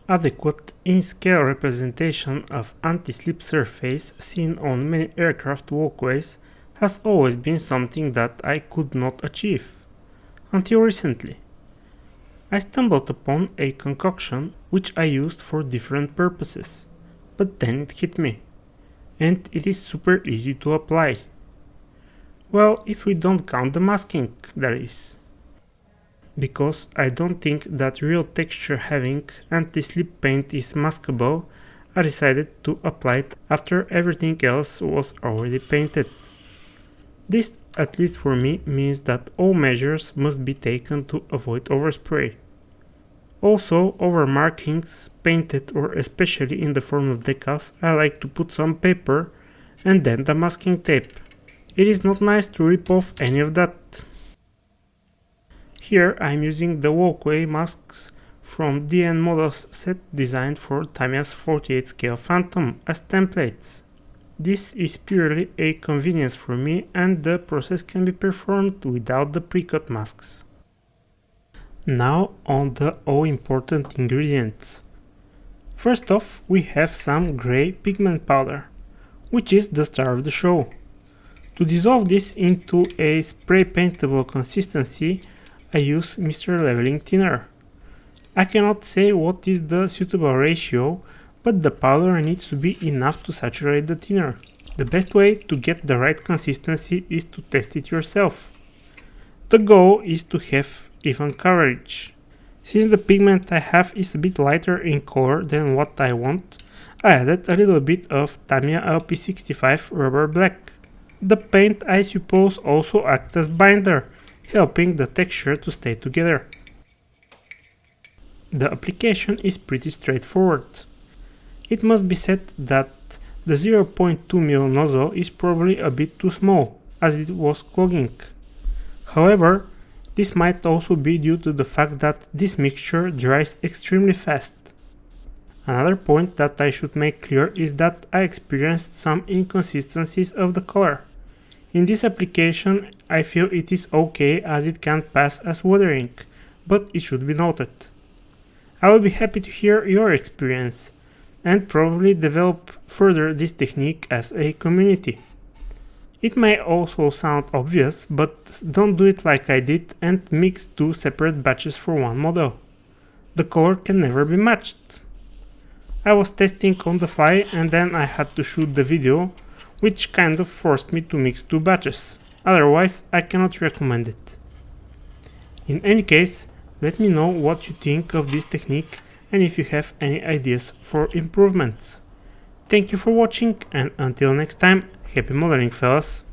Adequate in-scale representation of anti-slip surface seen on many aircraft walkways has always been something that I could not achieve, until recently. I stumbled upon a concoction which I used for different purposes, but then it hit me, and it is super easy to apply. Well, if we don't count the masking, that is. Because I don't think that real texture having anti-slip paint is maskable, I decided to apply it after everything else was already painted. This, at least for me, means that all measures must be taken to avoid overspray. Also, over markings painted or especially in the form of decals, I like to put some paper and then the masking tape. It is not nice to rip off any of that. Here I am using the walkway masks from DN Models set designed for Tamiya's 48 scale Phantom as templates. This is purely a convenience for me and the process can be performed without the pre-cut masks. Now on the all-important ingredients. First off, we have some grey pigment powder, which is the star of the show. To dissolve this into a spray paintable consistency, I use Mr. Leveling Thinner. I cannot say what is the suitable ratio, but the powder needs to be enough to saturate the thinner. The best way to get the right consistency is to test it yourself. The goal is to have even coverage. Since the pigment I have is a bit lighter in color than what I want, I added a little bit of Tamiya LP65 Rubber Black. The paint, I suppose, also acts as binder, helping the texture to stay together. The application is pretty straightforward. It must be said that the 0.2mm nozzle is probably a bit too small, as it was clogging. However, this might also be due to the fact that this mixture dries extremely fast. Another point that I should make clear is that I experienced some inconsistencies of the color. In this application, I feel it is okay as it can't pass as weathering, but it should be noted. I will be happy to hear your experience and probably develop further this technique as a community. It may also sound obvious, but don't do it like I did and mix two separate batches for one model. The color can never be matched. I was testing on the fly and then I had to shoot the video, which kind of forced me to mix two batches, otherwise I cannot recommend it. In any case, let me know what you think of this technique and if you have any ideas for improvements. Thank you for watching and until next time, happy modeling fellas!